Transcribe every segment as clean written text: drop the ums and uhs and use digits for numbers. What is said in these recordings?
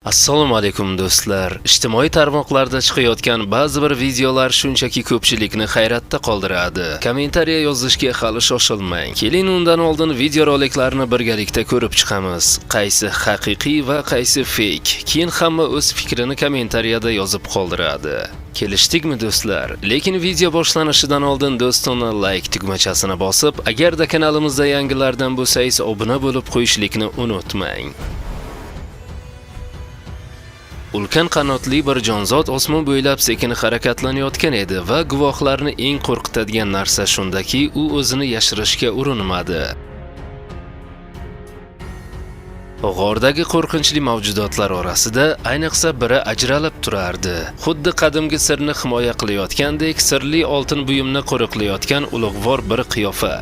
Assalomu alaykum do'stlar. Ijtimoiy tarmoqlarda chiqayotgan ba'zi bir videolar shunchaki ko'pchilikni hayratda qoldiradi. Kommentariya yozishga hali shoshilmang. Keling, undan oldin video roliklarni birgalikda ko'rib chiqamiz. Qaysi haqiqiy va qaysi fake? Keyin hamma o'z fikrini kommentariyada yozib qoldiradi. Kelishdikmi do'stlar? Lekin video boshlanishidan oldin do'stona like tugmachasini bosib, agarda kanalimizda yangilardan bo'lsangiz obuna bo'lib qo'yishlikni unutmang. Ulkan qanotli bir jonzot osmon bo'ylab sekin harakatlanayotgan edi va guvohlarni eng qo'rqitadigan narsa shundaki, u o'zini yashirishga urinmadi. G'ordagi qo'rqinchli mavjudotlar orasida ayniqsa biri ajralib turardi. Xuddi qadimgi sirni himoya qilayotgandek, sirli oltin buyumni qo'riqlayotgan ulug'vor bir qiyofa.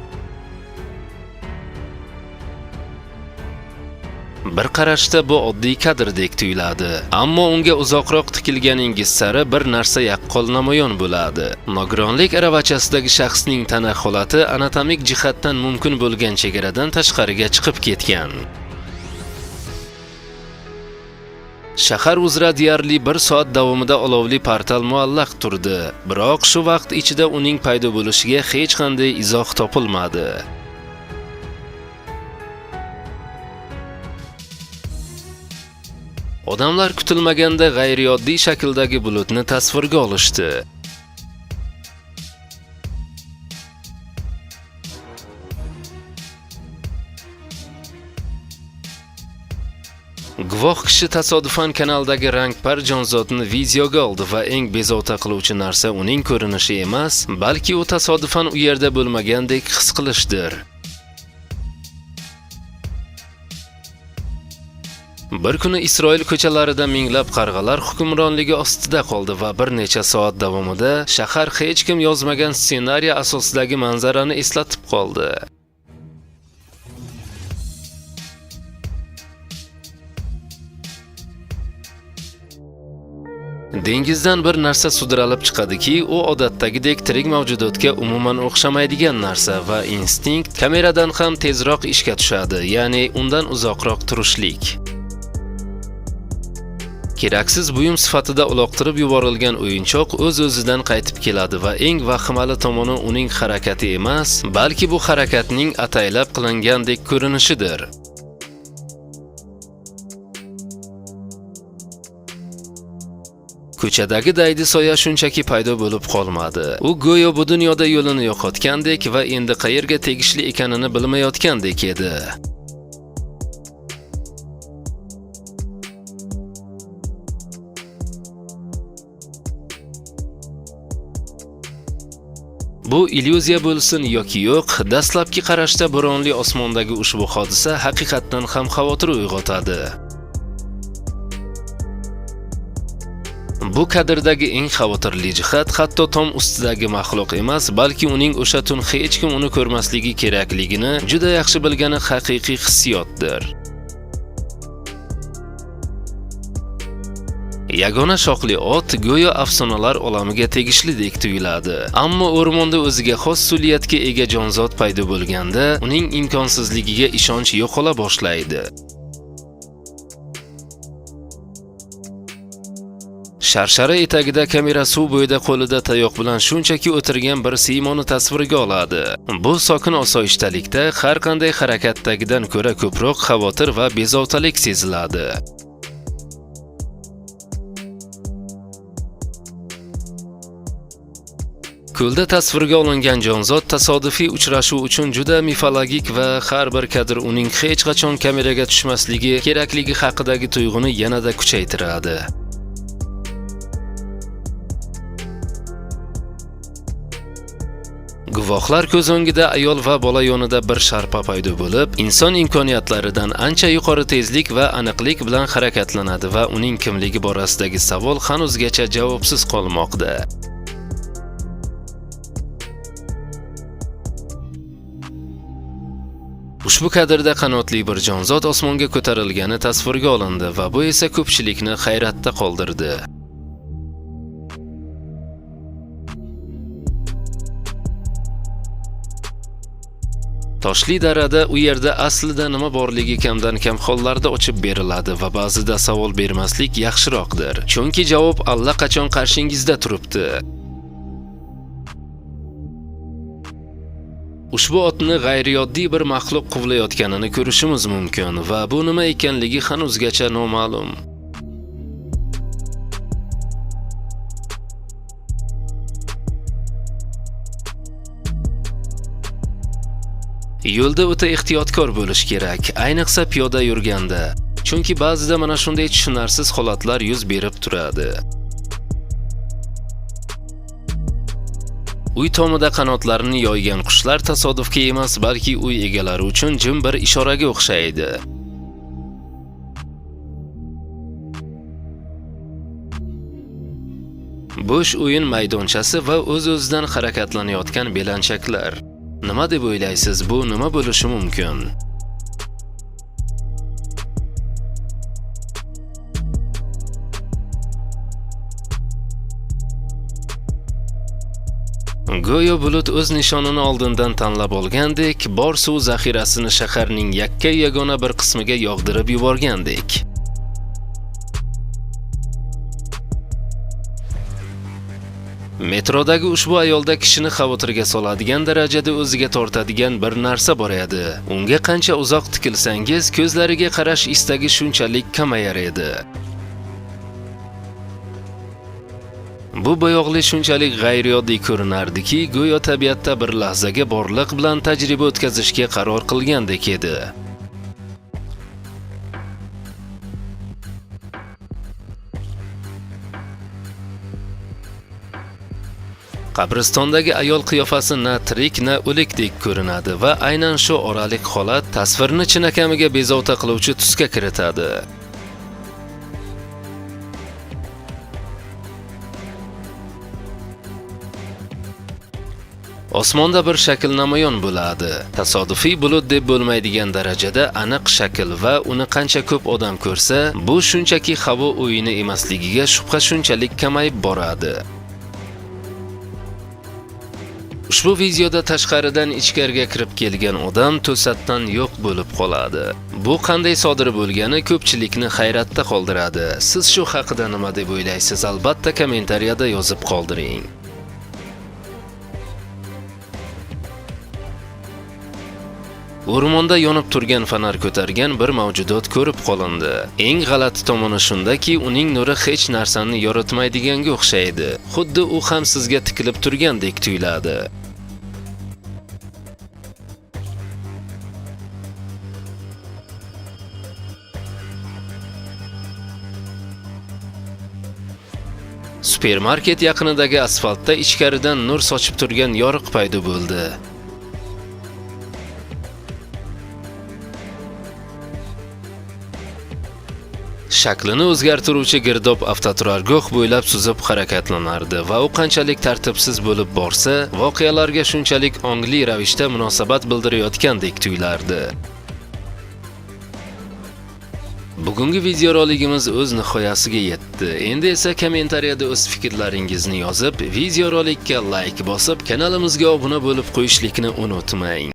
Bir qarashda bu oddiy kadrdek tuyuladi, ammo unga uzoqroq tikilganingiz sari bir narsa yaqqol namoyon bo'ladi. Nogironlik aravachasidagi shaxsning tana holati anatomik jihatdan mumkin bo'lgan chegaradan tashqariga chiqib ketgan. Shahar uzra deyarli 1 soat davomida olovli portal muallaq turdi, biroq shu vaqt ichida uning paydo bo'lishiga hech qanday izoh topilmadi. Odamlar kutilmaganda g'ayrioddiy shakldagi bulutni tasvirga olishdi. Guvoh kishi tasodifan kanaldagi rangpar jonzotni videoga oldi va eng bezovta qiluvchi narsa uning ko'rinishi emas, balki u tasodifan u yerda bo'lmagandek his qilishdir. Bir kuni Isroil ko'chalarida minglab qarg'alar hukmronligi ostida qoldi va bir necha soat davomida shahar hech kim yozmagan ssenariy asosidagi manzarani eslatib qoldi. Dengizdan bir narsa sudralib chiqadiki, u odatdagidek tirik mavjudotga umuman o'xshamaydigan narsa va instinkt kameradan ham tezroq ishga tushadi, ya'ni undan uzoqroq turishlik. Keraksiz buyum sifatida uloqtirib yuborilgan o'yinchoq o'z-o'zidan qaytib keladi va eng vahimali tomoni uning harakati emas, balki bu harakatning ataylab qilingandek ko'rinishidir. Ko'chadagi daydi soya shunchaki paydo bo'lib qolmadi. U go'yo bu dunyoda yo'lini yo'qotgandek va endi qayerga tegishli ekanini bilmayotgandek edi. Bu illyuziya bo'lsin yoki yo'q, dastlabki qarashda bo'ronli osmondagi ushbu hodisa haqiqatdan ham xavotir uyg'otadi. Bu kadrdagi eng xavotirli jihat hatto tom ustidagi maxluq emas, balki uning o'sha tun hech kim uni ko'rmasligi kerakligini juda yaxshi bilgani haqiqiy hissiyotdir. Yagona shoxli ot go'yo afsonalar olamiga tegishli tuyuladi. Ammo o'rmonda o'ziga xos suliyatga ega jonzot paydo bo'lganda, uning imkonsizligiga ishonch yo'qola boshlaydi. Sharshara etagida kamera suv bo'yida qo'lida tayoq bilan shunchaki o'tirgan bir siymoni tasvirga oladi. Bu sokin osoyishtalikda har qanday harakatdagidan ko'ra ko'proq xavotir va bezovtalik seziladi. Ko'lda tasvirga olingan jonzot tasodifiy uchrashuv uchun juda mifologik va har bir kadr uning hech qachon kameraga tushmasligi kerakligi haqidagi tuyg'uni yanada kuchaytiradi. Guvohlar ko'z o'ngida ayol va bola yonida bir sharpa paydo bo'lib, inson imkoniyatlaridan ancha yuqori tezlik va aniqlik bilan harakatlanadi va uning kimligi borasidagi savol hanuzgacha javobsiz qolmoqda. Ushbu kadrda qanotli bir jonzot osmonga ko'tarilgani tasvirga olindi va bu esa ko'pchilikni hayratda qoldirdi. Toshli darada u yerda aslida nima borligi kamdan kam hollarda ochib beriladi va ba'zida savol bermaslik yaxshiroqdir. Chunki javob allaqachon qarshingizda turibdi. Ushbu otni g'ayriyoddiy bir maxluq quvlayotganini ko'rishimiz mumkin va bu nima ekanligi hanuzgacha noma'lum. Yo'lda o'ta ehtiyotkor bo'lish kerak, ayniqsa piyoda yurganda. Chunki ba'zida mana shunday tushunarsiz holatlar yuz berib turadi. Uy tomida qanotlarini yoygan qushlar tasodifga emas, balki uy egalari uchun jim bir ishoraga o'xshaydi. Bo'sh o'yin maydonchasi va o'z-o'zidan harakatlanayotgan belanchaklar. Nima deb o'ylaysiz, bu nima bo'lishi mumkin? Go'yo bulut o'z nishonini oldindan tanlab olgandek, bor suv zaxirasini shaharning yakka-yagona bir qismiga yog'dirib yuborgandek. Metrodagi ushbu ayolda kishini xavotirga soladigan darajada o'ziga tortadigan bir narsa bor edi. Unga qancha uzoq tikilsangiz, ko'zlariga qarash istagi shunchalik kamayar edi. Bu bo'yoqli shunchalik g'ayriyoddiy ko'rinardiki, go'yo tabiatda bir lahzaga borliq bilan tajriba o'tkazishga qaror qilgandek edi. Qabristondagi ayol qiyofasi na tirik, na o'likdek ko'rinadi va aynan shu oraliq holat tasvirni chinakamiga bezovta qiluvchi tusga kiritadi. Osmonda bir shakl namoyon bo'ladi. Tasodifiy bulut deb bo'lmaydigan darajada aniq shakl va uni qancha ko'p odam ko'rsa, bu shunchaki havo o'yini emasligiga shubha shunchalik kamayib boradi. Ushbu videoda tashqaridan ichkariga kirib kelgan odam to'satdan yo'q bo'lib qoladi. Bu qanday sodir bo'lgani ko'pchilikni hayratda qoldiradi. Siz shu haqida nima deb o'ylaysiz? Albatta kommentariyada yozib qoldiring. O'rmonda yonib turgan fonar ko'targan bir mavjudot ko'rib qolindi. Eng g'alati tomoni shundaki, uning nuri hech narsani yoritmaydiganga o'xshaydi. Xuddi u ham sizga tikilib turgandek tuyuladi. Supermarket yaqinidagi asfaltda ichkaridan nur sochib turgan yoriq paydo bo'ldi. Shaklini o'zgartiruvchi girdob avtoturargoh bo'ylab suzib harakatlanardi va u qanchalik tartibsiz bo'lib borsa, voqealarga shunchalik ongli ravishda munosabat bildirayotgandek tuyulardi. Bugungi videorolikimiz o'z nihoyasiga yetdi. Endi esa kommentariyada o'z fikrlaringizni yozib, videorolikka like bosib, kanalimizga obuna bo'lib qo'yishlikni unutmang.